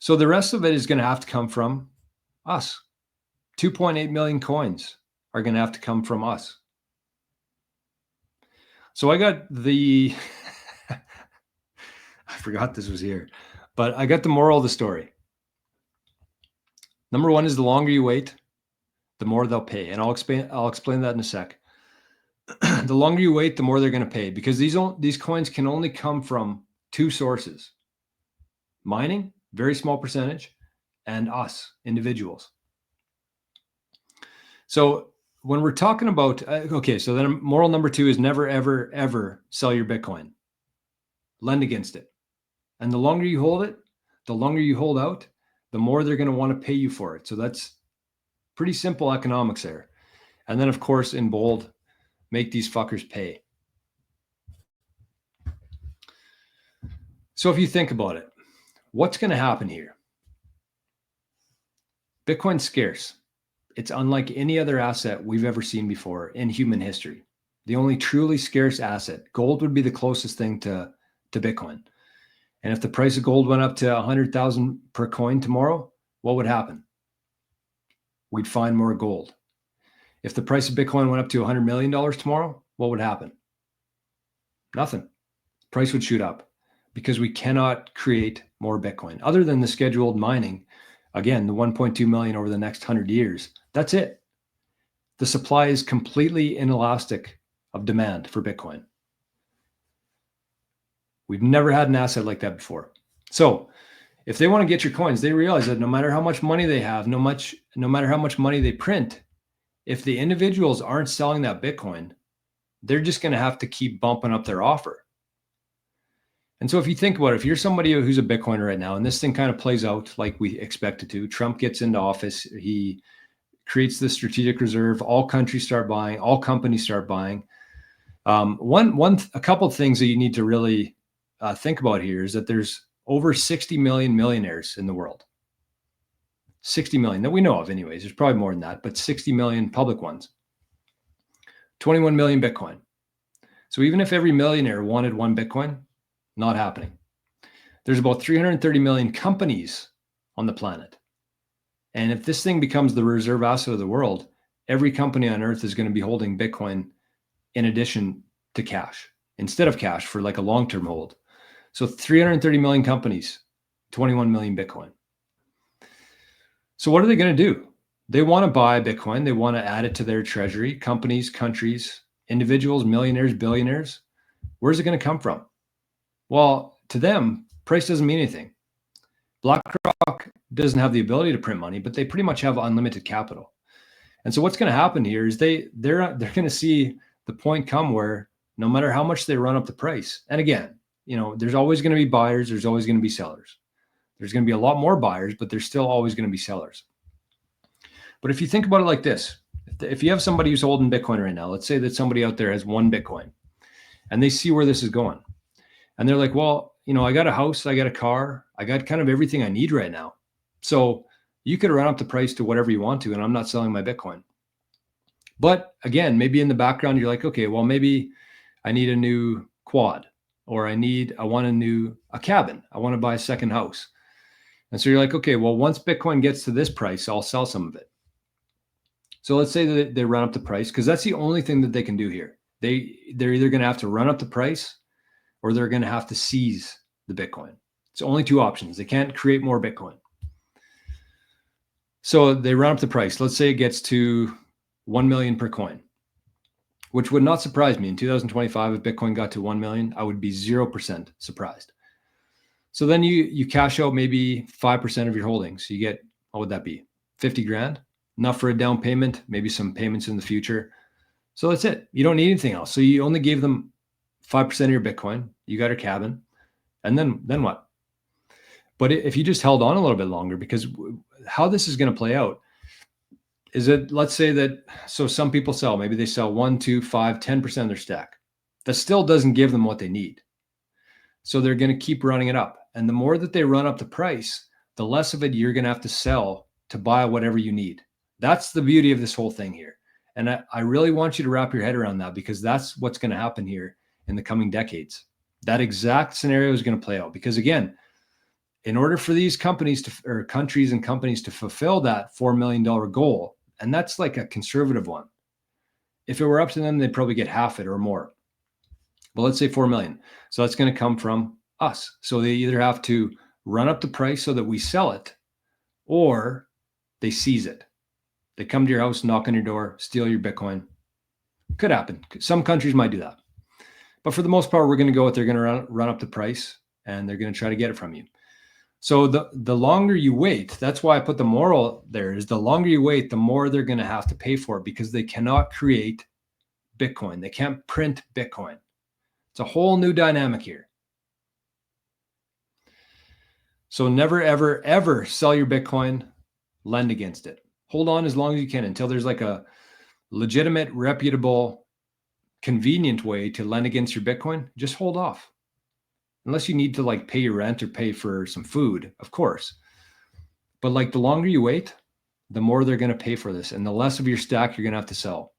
So the rest of it is going to have to come from us. 2.8 million coins are going to have to come from us. So I got the, I forgot this was here, but I got the moral of the story. Number one is the longer you wait, the more they'll pay. And I'll explain that in a sec. The longer you wait, the more they're going to pay, because these coins can only come from two sources: mining, very small percentage, and us, individuals. So when we're talking about, okay, so then moral number two is never, ever, ever sell your Bitcoin. Lend against it. And the longer you hold it, the longer you hold out, the more they're going to want to pay you for it. So that's pretty simple economics there. And then, of course, in bold, make these fuckers pay. So if you think about it, what's going to happen here? Bitcoin's scarce. It's unlike any other asset we've ever seen before in human history. The only truly scarce asset. Gold would be the closest thing to Bitcoin. And if the price of gold went up to 100,000 per coin tomorrow, what would happen? We'd find more gold. If the price of Bitcoin went up to $100 million tomorrow, what would happen? Nothing. Price would shoot up, because we cannot create more Bitcoin other than the scheduled mining. Again, the 1.2 million over the next 100 years. That's it. The supply is completely inelastic of demand for Bitcoin. We've never had an asset like that before. So if they want to get your coins, they realize that no matter how much money they have, no matter how much money they print, if the individuals aren't selling that Bitcoin, they're just going to have to keep bumping up their offer. And so if you think about it, if you're somebody who's a Bitcoiner right now, and this thing kind of plays out like we expect it to, Trump gets into office, he creates the strategic reserve, all countries start buying, all companies start buying. A couple of things that you need to really think about here is that there's over 60 million millionaires in the world. 60 million that we know of anyways. There's probably more than that, but 60 million public ones. 21 million Bitcoin. So even if every millionaire wanted one Bitcoin, not happening. There's about 330 million companies on the planet. And if this thing becomes the reserve asset of the world, every company on earth is going to be holding Bitcoin in addition to cash, instead of cash for like a long-term hold. So 330 million companies, 21 million Bitcoin. So what are they going to do? They want to buy Bitcoin. They want to add it to their treasury. Companies, countries, individuals, millionaires, billionaires. Where's it going to come from? Well, to them, price doesn't mean anything. BlackRock doesn't have the ability to print money, but they pretty much have unlimited capital. And so what's going to happen here is they're going to see the point come where no matter how much they run up the price, and again, there's always going to be buyers, there's always going to be sellers. There's going to be a lot more buyers, but there's still always going to be sellers. But if you think about it like this, if you have somebody who's holding Bitcoin right now, let's say that somebody out there has one Bitcoin and they see where this is going. And they're like, well, I got a house, I got a car, I got kind of everything I need right now. So you could run up the price to whatever you want to, and I'm not selling my Bitcoin. But again, maybe in the background, you're like, okay, well, maybe I need a new quad, or I want a cabin. I want to buy a second house. And so you're like, okay, well, once Bitcoin gets to this price, I'll sell some of it. So let's say that they run up the price, because that's the only thing that they can do here. They're either going to have to run up the price, or they're going to have to seize the Bitcoin. It's only two options. They can't create more Bitcoin. So they run up the price. Let's say it gets to 1 million per coin, which would not surprise me. In 2025, if Bitcoin got to 1 million, I would be 0% surprised. So then you cash out maybe 5% of your holdings. So you get, what would that be? 50 grand, enough for a down payment, maybe some payments in the future. So that's it. You don't need anything else. So you only gave them 5% of your Bitcoin, you got a cabin, and then what? But if you just held on a little bit longer, because how this is going to play out is that, let's say that, so some people sell, maybe they sell 1, 2, 5, 10% of their stack. That still doesn't give them what they need. So they're going to keep running it up. And the more that they run up the price, the less of it you're going to have to sell to buy whatever you need. That's the beauty of this whole thing here. And I really want you to wrap your head around that, because that's what's going to happen here in the coming decades. That exact scenario is going to play out, because again, in order for these companies to, or countries and companies to fulfill that $4 million goal, and that's like a conservative one. If it were up to them, they'd probably get half it or more. But let's say 4 million. So that's going to come from us. So they either have to run up the price so that we sell it, or they seize it. They come to your house, knock on your door, steal your Bitcoin. Could happen. Some countries might do that. But for the most part, we're going to go with they're going to run up the price and they're going to try to get it from you. So the longer you wait, that's why I put the moral there, is the longer you wait, the more they're going to have to pay for it, because they cannot create Bitcoin. They can't print Bitcoin. It's a whole new dynamic here. So never, ever, ever sell your Bitcoin, lend against it. Hold on as long as you can until there's like a legitimate, reputable, convenient way to lend against your Bitcoin. Just hold off. Unless you need to like pay your rent or pay for some food, of course. But like the longer you wait, the more they're going to pay for this, and the less of your stack you're going to have to sell.